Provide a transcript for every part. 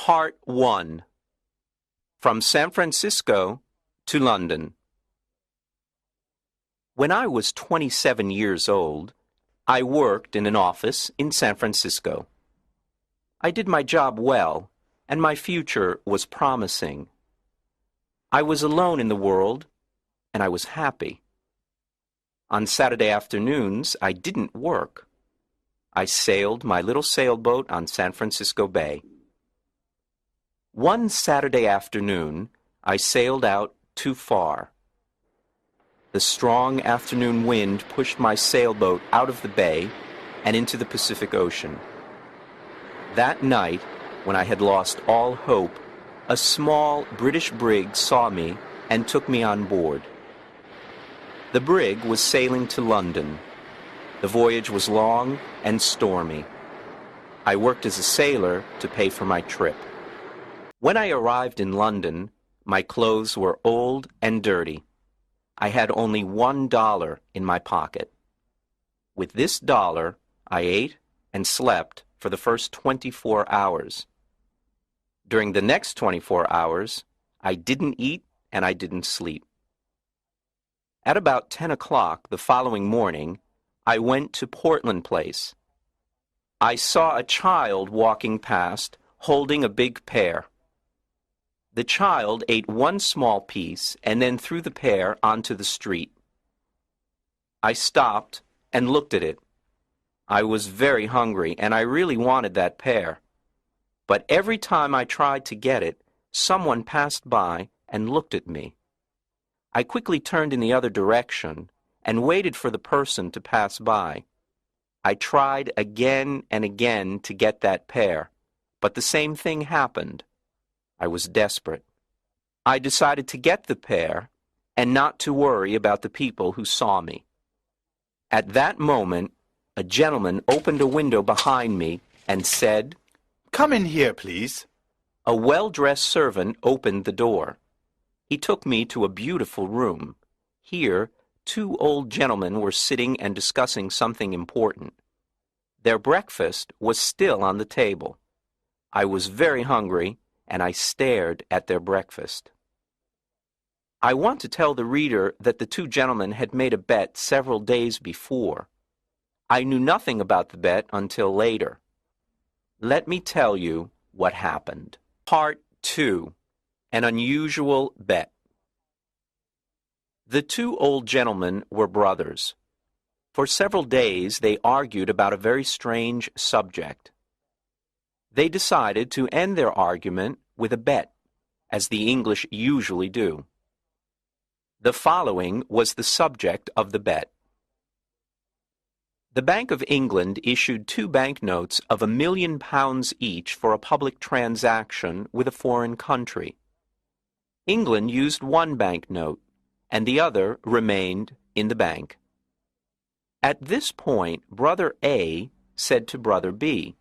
Part 1. From San Francisco to London. When I was 27 years old, I worked in an office in San Francisco. I did my job well, and my future was promising. I was alone in the world, and I was happy. On Saturday afternoons, I didn't work. I sailed my little sailboat on San Francisco Bay. One Saturday afternoon, I sailed out too far. The strong afternoon wind pushed my sailboat out of the bay and into the Pacific Ocean. That night, when I had lost all hope, a small British brig saw me and took me on board. The brig was sailing to London. The voyage was long and stormy. I worked as a sailor to pay for my trip. When I arrived in London, my clothes were old and dirty. I had only $1 in my pocket. With this dollar, I ate and slept for the first 24 hours. During the next 24 hours, I didn't eat and I didn't sleep. At about 10 o'clock the following morning, I went to Portland Place. I saw a child walking past holding a big pear. The child ate one small piece and then threw the pear onto the street. I stopped and looked at it. I was very hungry and I really wanted that pear. But every time I tried to get it, someone passed by and looked at me. I quickly turned in the other direction and waited for the person to pass by. I tried again and again to get that pear, but the same thing happened. I was desperate. I decided to get the pear and not to worry about the people who saw me. At that moment, a gentleman opened a window behind me and said, "Come in here, please." A well-dressed servant opened the door. He took me to a beautiful room. Here, two old gentlemen were sitting and discussing something important. Their breakfast was still on the table. I was very hungry, and I stared at their breakfast. I want to tell the reader that the two gentlemen had made a bet several days before. I knew nothing about the bet until later. Let me tell you what happened. Part 2. An unusual bet. The two old gentlemen were brothers. For several days they argued about a very strange subject. They decided to end their argument with a bet, as the English usually do. The following was the subject of the bet. The Bank of England issued 2 banknotes of £1 million each for a public transaction with a foreign country. England used one banknote, and the other remained in the bank. At this point, Brother A said to Brother B,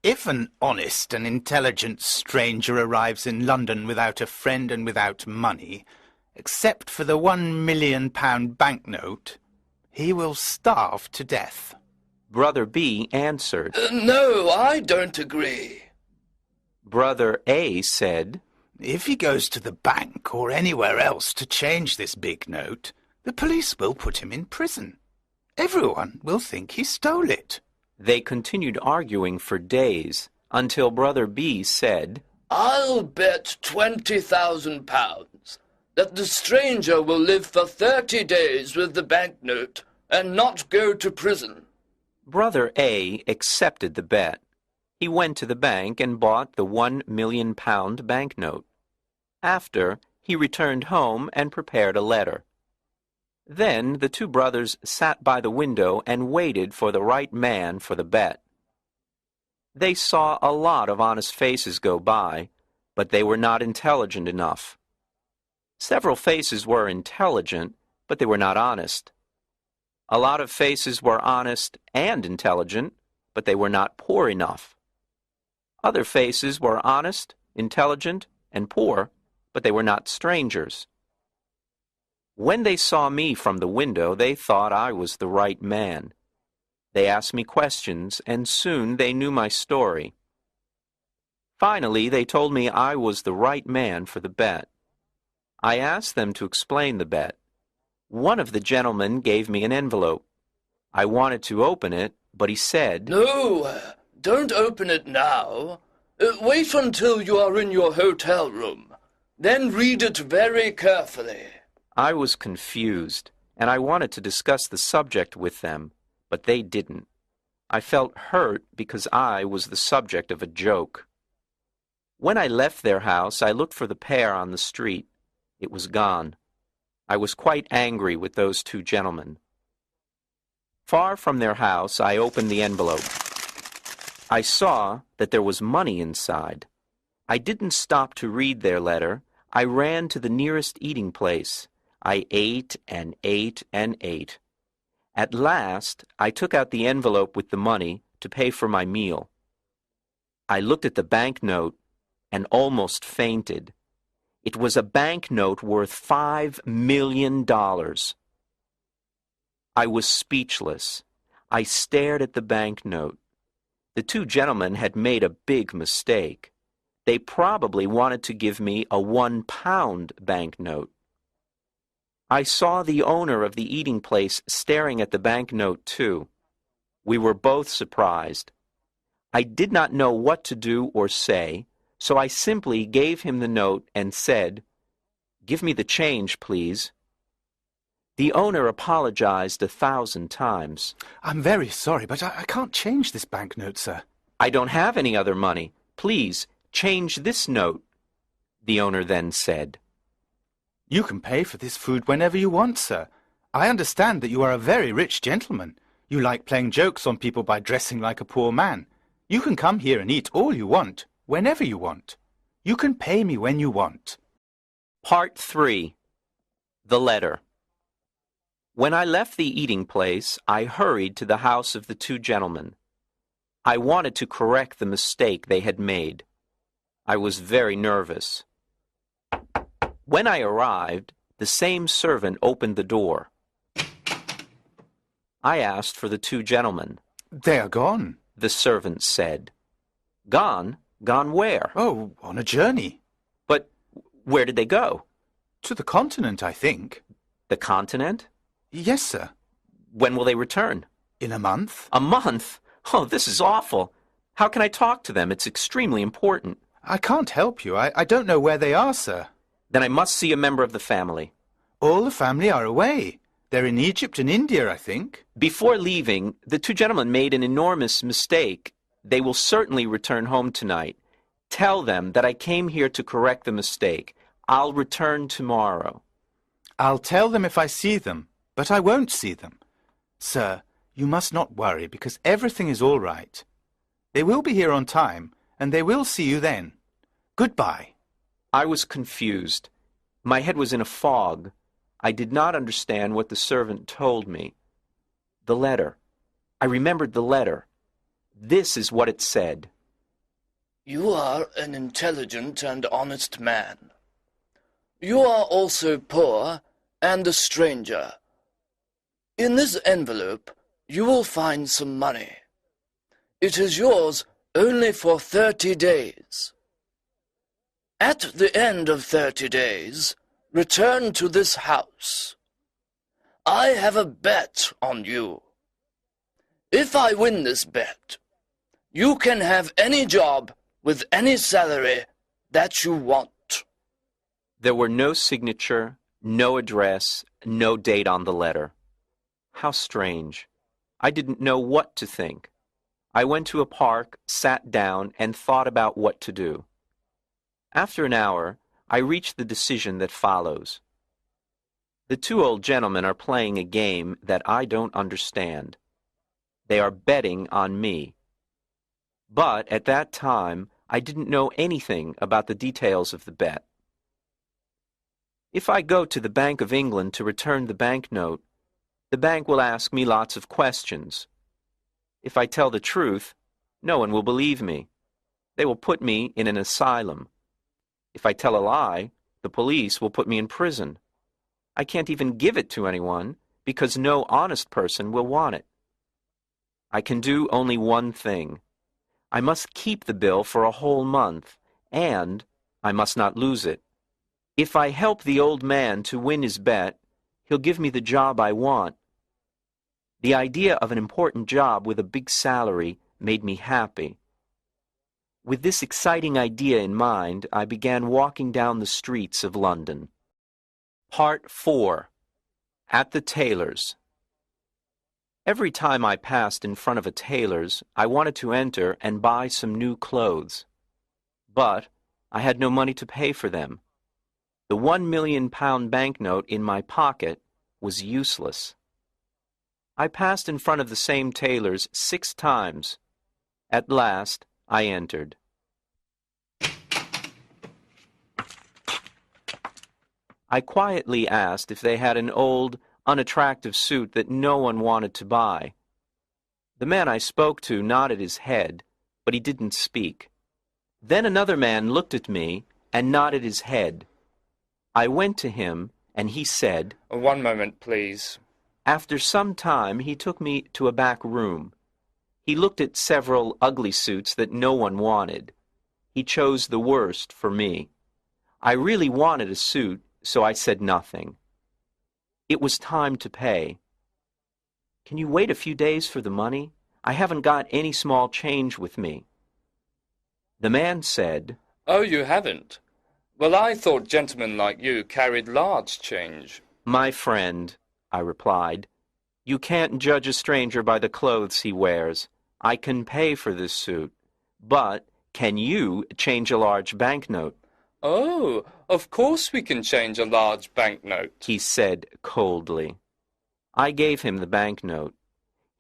"If an honest and intelligent stranger arrives in London without a friend and without money, except for the £1 million banknote, he will starve to death." Brother B answered, No, I don't agree. Brother A said, "If he goes to the bank or anywhere else to change this big note, the police will put him in prison. Everyone will think he stole it." They continued arguing for days, until Brother B said, I'll bet £20,000 that the stranger will live for 30 days with the banknote and not go to prison. Brother A accepted the bet. He went to the bank and bought the £1 million banknote. After, he returned home and prepared a letter. Then the two brothers sat by the window and waited for the right man for the bet. They saw a lot of honest faces go by, but they were not intelligent enough. Several faces were intelligent, but they were not honest. A lot of faces were honest and intelligent, but they were not poor enough. Other faces were honest, intelligent, and poor, but they were not strangers. When they saw me from the window, they thought I was the right man. They asked me questions, and soon they knew my story. Finally, they told me I was the right man for the bet. I asked them to explain the bet. One of the gentlemen gave me an envelope. I wanted to open it, but he said, No, don't open it now. Wait until you are in your hotel room. Then read it very carefully. I was confused, and I wanted to discuss the subject with them, but they didn't. I felt hurt because I was the subject of a joke. When I left their house, I looked for the pair on the street. It was gone. I was quite angry with those two gentlemen. Far from their house, I opened the envelope. I saw that there was money inside. I didn't stop to read their letter. I ran to the nearest eating place. I ate and ate and ate. At last, I took out the envelope with the money to pay for my meal. I looked at the banknote and almost fainted. It was a banknote worth $5 million. I was speechless. I stared at the banknote. The two gentlemen had made a big mistake. They probably wanted to give me a 1-pound banknote. I saw the owner of the eating place staring at the banknote too. We were both surprised. I did not know what to do or say, so I simply gave him the note and said, "Give me the change, please." The owner apologized 1,000 times. I'm very sorry, but I can't change this banknote, sir. "I don't have any other money. Please, change this note," the owner then said. You can pay for this food whenever you want, sir. I understand that you are a very rich gentleman. You like playing jokes on people by dressing like a poor man. You can come here and eat all you want, whenever you want. You can pay me when you want. Part 3. The Letter. When I left the eating place, I hurried to the house of the two gentlemen. I wanted to correct the mistake they had made. I was very nervous. When I arrived, the same servant opened the door. I asked for the two gentlemen. They are gone. The servant said. Gone? Gone where? Oh, on a journey. But where did they go? To the continent, I think. The continent? Yes, sir. When will they return? In a month. A month? Oh, this is awful. How can I talk to them? It's extremely important. I can't help you. I don't know where they are, sir. Then I must see a member of the family. All the family are away. They're in Egypt and India, I think. Before leaving, the two gentlemen made an enormous mistake. They will certainly return home tonight. Tell them that I came here to correct the mistake. I'll return tomorrow. I'll tell them if I see them, but I won't see them. Sir, you must not worry, because everything is all right. They will be here on time, and they will see you then. Goodbye. I was confused. My head was in a fog. I did not understand what the servant told me. The letter. I remembered the letter. This is what it said. You are an intelligent and honest man. You are also poor and a stranger. In this envelope you will find some money. It is yours only for 30 days. At the end of 30 days, return to this house. I have a bet on you. If I win this bet, you can have any job with any salary that you want. There were no signature, no address, no date on the letter. How strange. I didn't know what to think. I went to a park, sat down, and thought about what to do. After an hour, I reached the decision that follows. The two old gentlemen are playing a game that I don't understand. They are betting on me. But at that time, I didn't know anything about the details of the bet. If I go to the Bank of England to return the banknote, the bank will ask me lots of questions. If I tell the truth, no one will believe me. They will put me in an asylum. If I tell a lie, the police will put me in prison. I can't even give it to anyone because no honest person will want it. I can do only one thing. I must keep the bill for a whole month, and I must not lose it. If I help the old man to win his bet, he'll give me the job I want. The idea of an important job with a big salary made me happy. With this exciting idea in mind, I began walking down the streets of London. Part 4. At the tailor's. Every time I passed in front of a tailor's, I wanted to enter and buy some new clothes. But I had no money to pay for them. The £1 million banknote in my pocket was useless. I passed in front of the same tailor's 6 times. At last, I entered. I quietly asked if they had an old, unattractive suit that no one wanted to buy. The man I spoke to nodded his head, but he didn't speak. Then another man looked at me and nodded his head. I went to him, and he said, "One moment, please." After some time, he took me to a back room. He looked at several ugly suits that no one wanted. He chose the worst for me. I really wanted a suit, so I said nothing. It was time to pay. "Can you wait a few days for the money? I haven't got any small change with me." The man said, "Oh, you haven't? Well, I thought gentlemen like you carried large change." "My friend," I replied, "you can't judge a stranger by the clothes he wears. I can pay for this suit, but can you change a large banknote?" "Oh, of course we can change a large banknote," he said coldly. I gave him the banknote.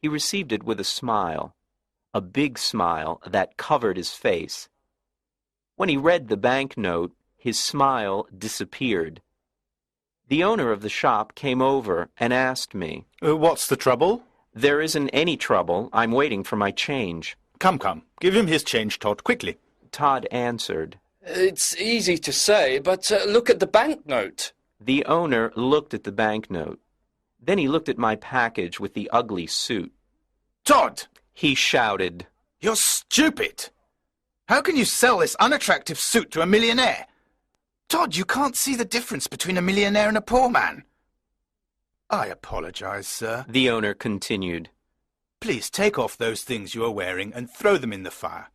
He received it with a smile, a big smile that covered his face. When he read the banknote, his smile disappeared. The owner of the shop came over and asked me, What's the trouble? "There isn't any trouble. I'm waiting for my change." Come, give him his change, Todd, quickly. Todd answered. "It's easy to say, but look at the banknote." The owner looked at the banknote. Then he looked at my package with the ugly suit. Todd! He shouted. You're stupid! How can you sell this unattractive suit to a millionaire? Todd, you can't see the difference between a millionaire and a poor man. I apologize, sir. The owner continued. Please take off those things you are wearing and throw them in the fire.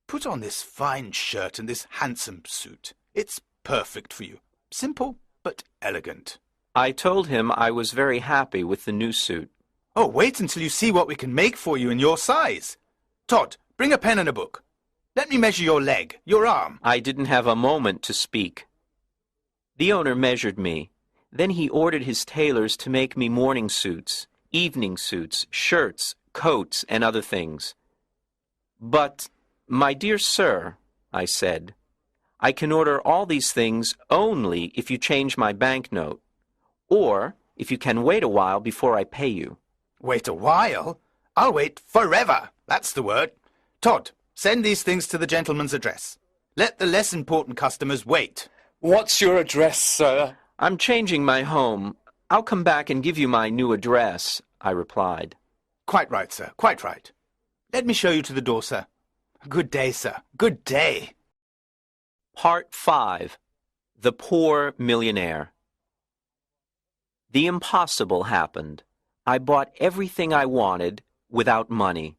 Put on this fine shirt and this handsome suit. It's perfect for you. Simple, but elegant. I told him I was very happy with the new suit. Oh, wait until you see what we can make for you in your size. Todd, bring a pen and a book. Let me measure your leg, your arm. I didn't have a moment to speak. The owner measured me. Then he ordered his tailors to make me morning suits, evening suits, shirts, coats, and other things. "But, my dear sir," I said, "I can order all these things only if you change my banknote, or if you can wait a while before I pay you." Wait a while? I'll wait forever. That's the word. Todd, send these things to the gentleman's address. Let the less important customers wait. "What's your address, sir?" "I'm changing my home. I'll come back and give you my new address," I replied. Quite right, sir, quite right. Let me show you to the door, sir. Good day, sir. Good day. Part 5. The Poor Millionaire. The impossible happened. I bought everything I wanted without money.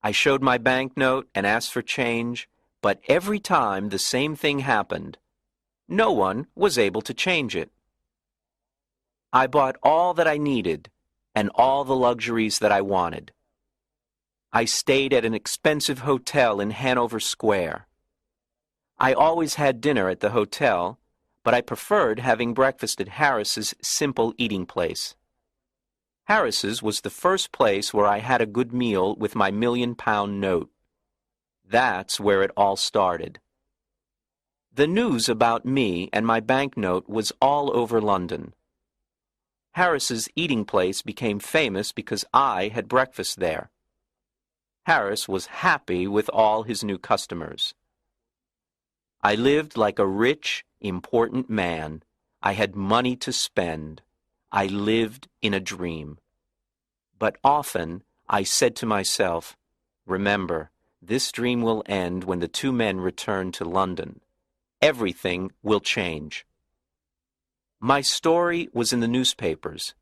I showed my banknote and asked for change, but every time the same thing happened. No one was able to change it. I bought all that I needed and all the luxuries that I wanted. I stayed at an expensive hotel in Hanover Square. I always had dinner at the hotel, but I preferred having breakfast at Harris's simple eating place. Harris's was the first place where I had a good meal with my £1 million note. That's where it all started. The news about me and my banknote was all over London. Harris's eating place became famous because I had breakfast there. Harris was happy with all his new customers. I lived like a rich, important man. I had money to spend. I lived in a dream. But often I said to myself, remember, This dream will end when the two men return to London. Everything will change. My story was in the newspapers.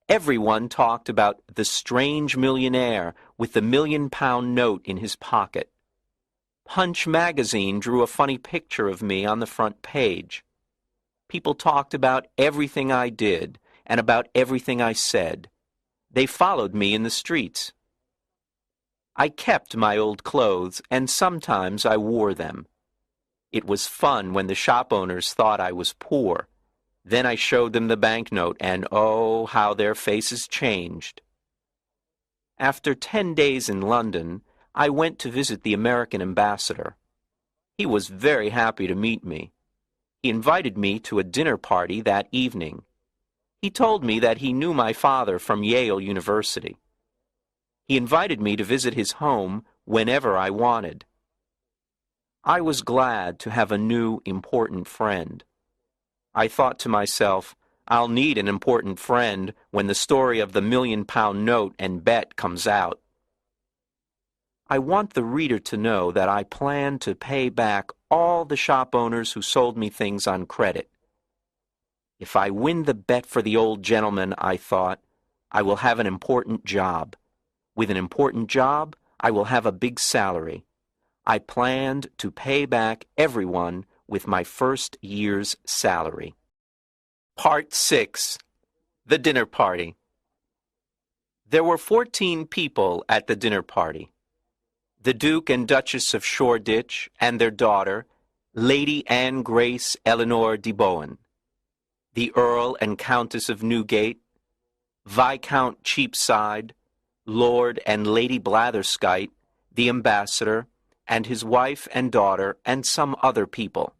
Everyone talked about the strange millionaire with the £1,000,000 note in his pocket. Punch magazine drew a funny picture of me on the front page. People talked about everything I did and about everything I said. They followed me in the streets. I kept my old clothes, and sometimes I wore them. It was fun when the shop owners thought I was poor. Then I showed them the banknote, and oh, how their faces changed. After 10 days in London, I went to visit the American ambassador. He was very happy to meet me. He invited me to a dinner party that evening. He told me that he knew my father from Yale University. He invited me to visit his home whenever I wanted. I was glad to have a new, important friend. I thought to myself, I'll need an important friend when the story of the £1,000,000 note and bet comes out. I want the reader to know that I plan to pay back all the shop owners who sold me things on credit. If I win the bet for the old gentleman, I thought, I will have an important job. With an important job, I will have a big salary. I planned to pay back everyone with my first year's salary. Part 6. The Dinner Party. There were 14 people at the dinner party. The Duke and Duchess of Shoreditch and their daughter, Lady Anne Grace Eleanor de Bohun, the Earl and Countess of Newgate, Viscount Cheapside, Lord and Lady Blatherskite, the ambassador, and his wife and daughter, and some other people.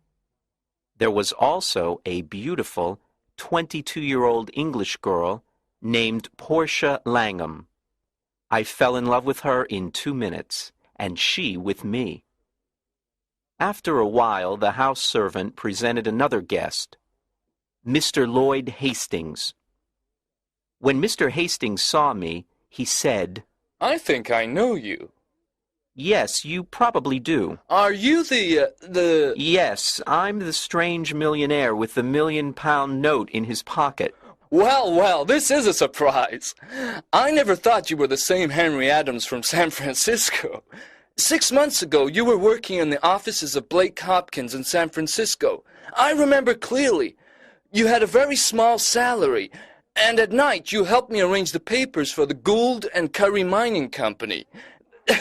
There was also a beautiful 22-year-old English girl named Portia Langham. I fell in love with her in 2 minutes, and she with me. After a while, the house servant presented another guest, Mr. Lloyd Hastings. When Mr. Hastings saw me, he said, I think I know you. Yes, you probably do. Are you the... Yes, I'm the strange millionaire with the £1,000,000 note in his pocket. Well, this is a surprise. I never thought you were the same Henry Adams from San Francisco. 6 months ago, you were working in the offices of Blake Hopkins in San Francisco. I remember clearly. You had a very small salary, and at night you helped me arrange the papers for the Gould and Curry Mining Company.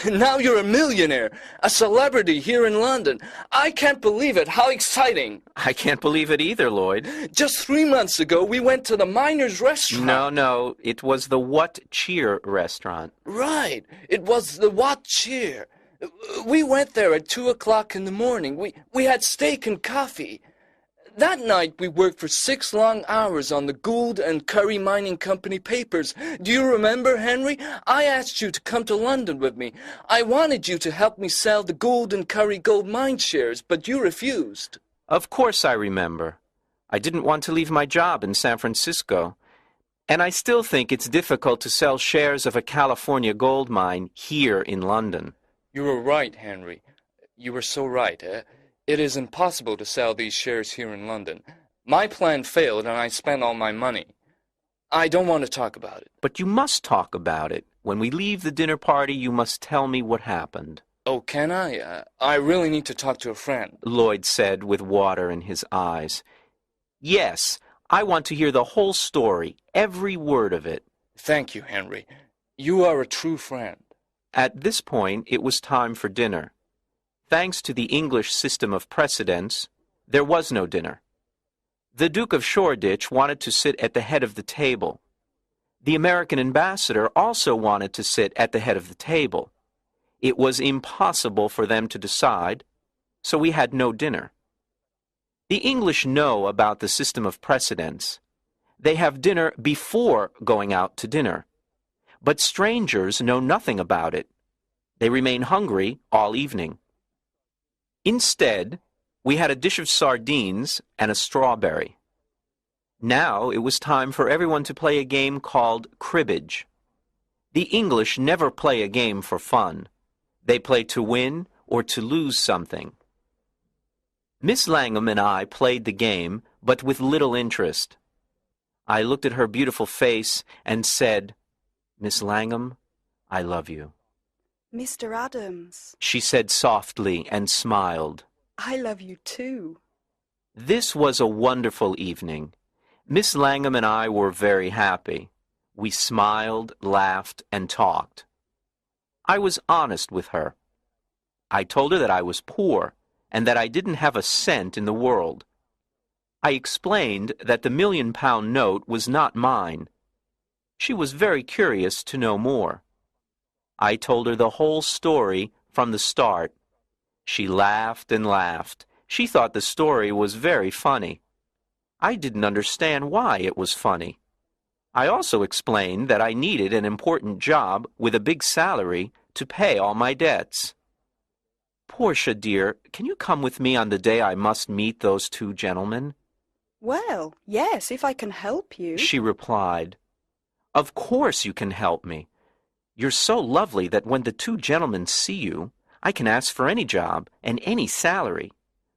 Now you're a millionaire, a celebrity here in London. I can't believe it. How exciting. I can't believe it either, Lloyd. Just 3 months ago, we went to the Miners' Restaurant. No, it was the What Cheer restaurant. Right. It was the What Cheer. We went there at 2 o'clock in the morning. We had steak and coffee. That night, we worked for 6 long hours on the Gould and Curry Mining Company papers. Do you remember, Henry? I asked you to come to London with me. I wanted you to help me sell the Gould and Curry gold mine shares, but you refused. Of course I remember. I didn't want to leave my job in San Francisco. And I still think it's difficult to sell shares of a California gold mine here in London. You were right, Henry. You were so right, It is impossible to sell these shares here in London. My plan failed and I spent all my money. I don't want to talk about it. But you must talk about it. When we leave the dinner party, you must tell me what happened. Oh, can I? I really need to talk to a friend. Lloyd said with water in his eyes. Yes, I want to hear the whole story, every word of it. Thank you, Henry. You are a true friend. At this point, it was time for dinner. Thanks to the English system of precedence, there was no dinner. The Duke of Shoreditch wanted to sit at the head of the table. The American ambassador also wanted to sit at the head of the table. It was impossible for them to decide, so we had no dinner. The English know about the system of precedence. They have dinner before going out to dinner. But strangers know nothing about it. They remain hungry all evening. Instead, we had a dish of sardines and a strawberry. Now it was time for everyone to play a game called cribbage. The English never play a game for fun. They play to win or to lose something. Miss Langham and I played the game, but with little interest. I looked at her beautiful face and said, "Miss Langham, I love you." Mr. Adams, She said softly and smiled. I love you too. This was a wonderful evening. Miss Langham and I were very happy. We smiled, laughed, and talked. I was honest with her. I told her that I was poor and that I didn't have a cent in the world. I explained that the £1,000,000 note was not mine. She was very curious to know more. I told her the whole story from the start. She laughed and laughed. She thought the story was very funny. I didn't understand why it was funny. I also explained that I needed an important job with a big salary to pay all my debts. "Portia, dear, can you come with me on the day I must meet those two gentlemen?" Well, yes, if I can help you. She replied. "Of course you can help me. You're so lovely that when the two gentlemen see you, I can ask for any job and any salary.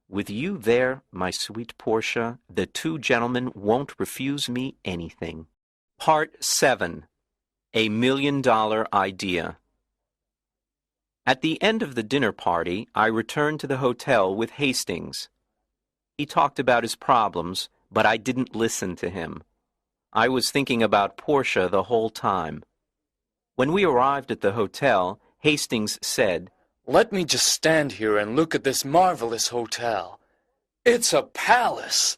With you there, my sweet Portia, the two gentlemen won't refuse me anything." Part 7. A $1,000,000 Idea. At the end of the dinner party, I returned to the hotel with Hastings. He talked about his problems, but I didn't listen to him. I was thinking about Portia the whole time. When we arrived at the hotel, Hastings said, Let me just stand here and look at this marvelous hotel. It's a palace.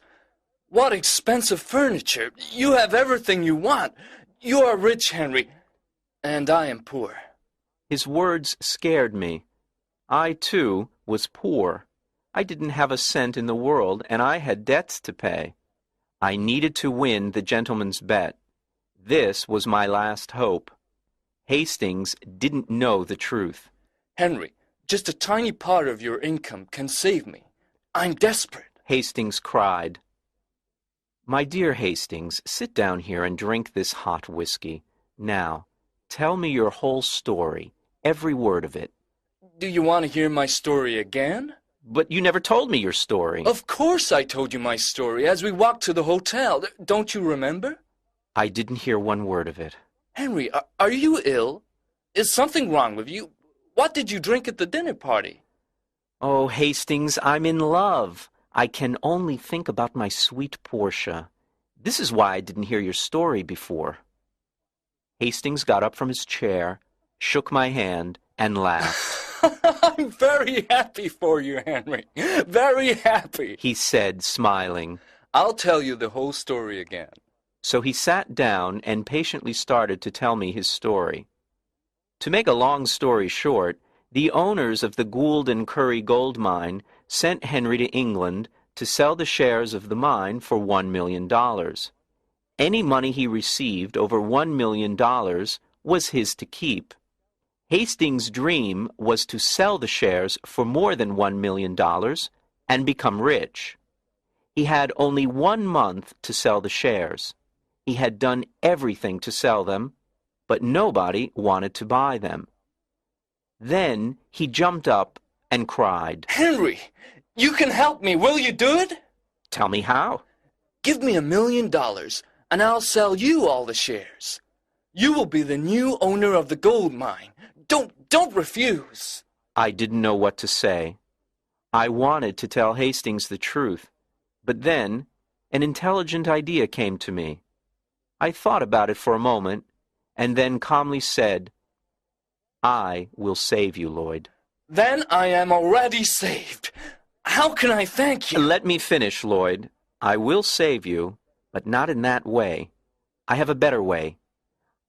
What expensive furniture. You have everything you want. You are rich, Henry, and I am poor. His words scared me. I, too, was poor. I didn't have a cent in the world, and I had debts to pay. I needed to win the gentleman's bet. This was my last hope. Hastings didn't know the truth. Henry, just a tiny part of your income can save me. I'm desperate. Hastings cried. "My dear Hastings, sit down here and drink this hot whiskey. Now, tell me your whole story, every word of it." Do you want to hear my story again? "But you never told me your story." Of course I told you my story as we walked to the hotel. Don't you remember? I didn't hear one word of it. Henry, are you ill? Is something wrong with you? What did you drink at the dinner party? "Oh, Hastings, I'm in love. I can only think about my sweet Portia. This is why I didn't hear your story before." Hastings got up from his chair, shook my hand, and laughed. I'm very happy for you, Henry. Very happy, He said, smiling. I'll tell you the whole story again. So he sat down and patiently started to tell me his story. To make a long story short, the owners of the Gould and Curry gold mine sent Henry to England to sell the shares of the mine for $1 million. Any money he received over $1 million was his to keep. Hastings' dream was to sell the shares for more than $1 million and become rich. He had only 1 month to sell the shares. He had done everything to sell them, but nobody wanted to buy them. Then he jumped up and cried, Henry, you can help me. Will you do it? "Tell me how." Give me $1 million, and I'll sell you all the shares. You will be the new owner of the gold mine. Don't refuse. I didn't know what to say. I wanted to tell Hastings the truth, but then an intelligent idea came to me. I thought about it for a moment, and then calmly said, "I will save you, Lloyd." Then I am already saved. How can I thank you? Let me finish, Lloyd. I will save you, but not in that way. I have a better way.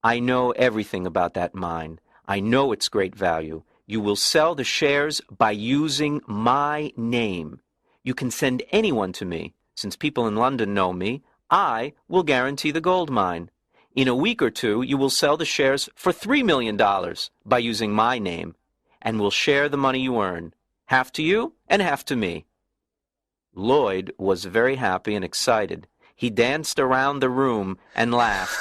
I know everything about that mine. I know its great value. You will sell the shares by using my name. You can send anyone to me. Since people in London know me, I will guarantee the gold mine. In a week or two, you will sell the shares for $3 million by using my name, and will share the money you earn, half to you and half to me. Lloyd was very happy and excited. He danced around the room and laughed.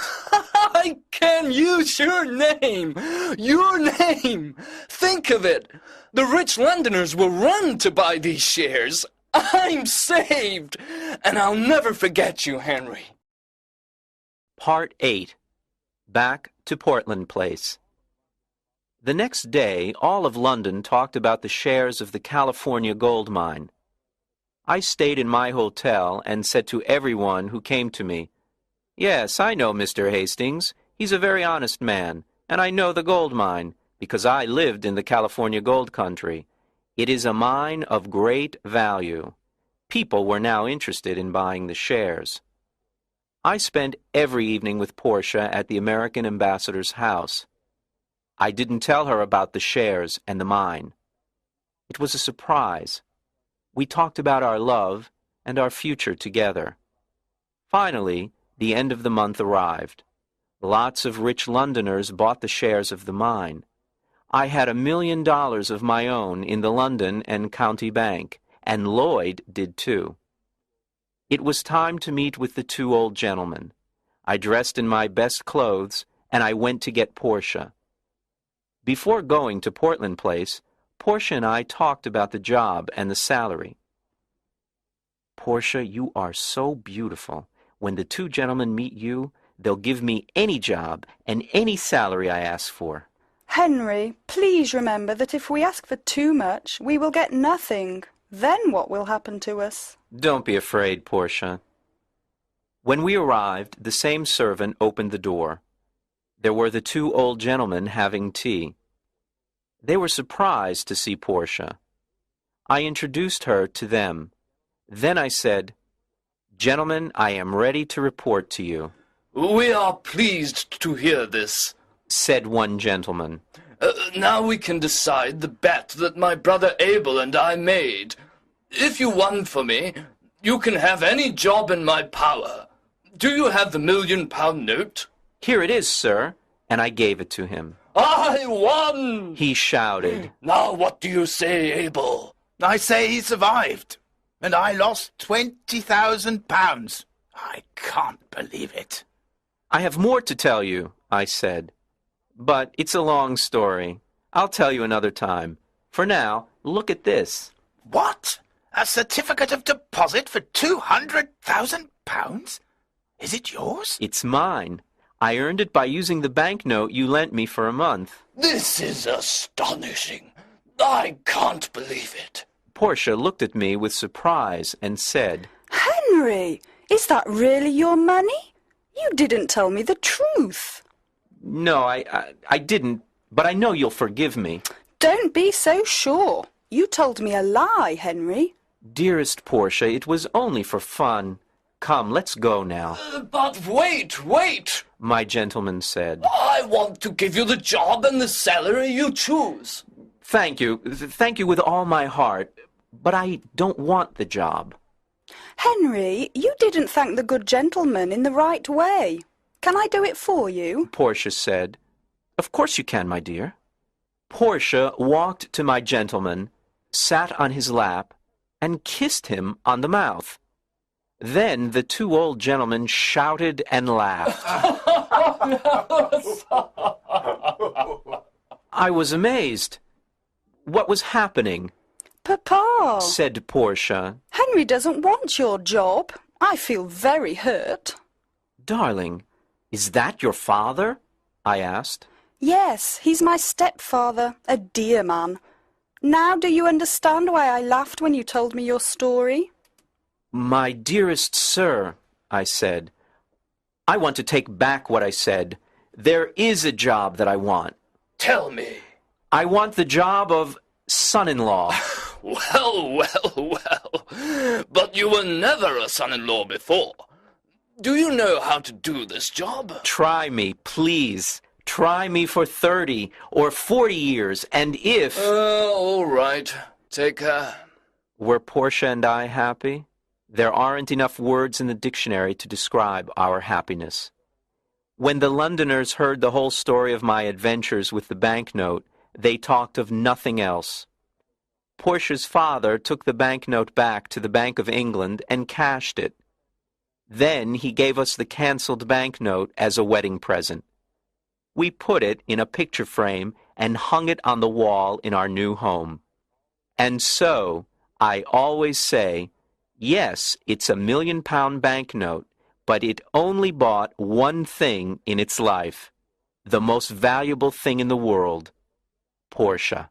I can use your name! Your name! Think of it! The rich Londoners will run to buy these shares. I'm saved! And I'll never forget you, Henry. Part 8. Back to Portland Place. The next day, all of London talked about the shares of the California gold mine. I stayed in my hotel and said to everyone who came to me, "Yes, I know Mr. Hastings. He's a very honest man, and I know the gold mine, because I lived in the California gold country. It is a mine of great value." People were now interested in buying the shares. I spent every evening with Portia at the American ambassador's house. I didn't tell her about the shares and the mine. It was a surprise. We talked about our love and our future together. Finally, the end of the month arrived. Lots of rich Londoners bought the shares of the mine. I had $1 million of my own in the London and County Bank, and Lloyd did too. It was time to meet with the two old gentlemen. I dressed in my best clothes, and I went to get Portia. Before going to Portland Place, Portia and I talked about the job and the salary. "Portia, you are so beautiful. When the two gentlemen meet you, they'll give me any job and any salary I ask for." Henry, please remember that if we ask for too much, we will get nothing. Then what will happen to us? Don't be afraid, Portia. When we arrived, the same servant opened the door. There were the two old gentlemen having tea. They were surprised to see Portia. I introduced her to them. Then I said, "Gentlemen, I am ready to report to you," We are pleased to hear this. said one gentleman. Now we can decide the bet that my brother Abel and I made. If you won for me, you can have any job in my power. Do you have the £1 million note? "Here it is, sir," and I gave it to him. I won! He shouted. Now what do you say, Abel? I say he survived, and I lost £20,000. I can't believe it. "I have more to tell you," I said. "But it's a long story. I'll tell you another time. For now, look at this." What? A certificate of deposit for £200,000? Is it yours? "It's mine. I earned it by using the banknote you lent me for a month." This is astonishing. I can't believe it. Portia looked at me with surprise and said, Henry, is that really your money? You didn't tell me the truth. "No, I didn't, but I know you'll forgive me." Don't be so sure. You told me a lie, Henry. "Dearest Portia, it was only for fun. Come, let's go now," But wait! my gentleman said. I want to give you the job and the salary you choose. Thank you with all my heart, but I don't want the job." Henry, you didn't thank the good gentleman in the right way. Can I do it for you? Portia said. "Of course you can, my dear." Portia walked to my gentleman, sat on his lap, and kissed him on the mouth. Then the two old gentlemen shouted and laughed. I was amazed. What was happening? Papa, Said Portia. Henry doesn't want your job. I feel very hurt. "Darling, is that your father?" I asked. Yes, he's my stepfather, a dear man. Now do you understand why I laughed when you told me your story? "My dearest sir," I said, "I want to take back what I said. There is a job that I want. Tell me. I want the job of son-in-law." Well. But you were never a son-in-law before. Do you know how to do this job? "Try me, please. Try me for 30 or 40 years, and if—" All right. Take her. Were Portia and I happy? There aren't enough words in the dictionary to describe our happiness. When the Londoners heard the whole story of my adventures with the banknote, they talked of nothing else. Portia's father took the banknote back to the Bank of England and cashed it. Then he gave us the cancelled banknote as a wedding present. We put it in a picture frame and hung it on the wall in our new home. And so, I always say, yes, it's a £1 million banknote, but it only bought one thing in its life, the most valuable thing in the world, Portia.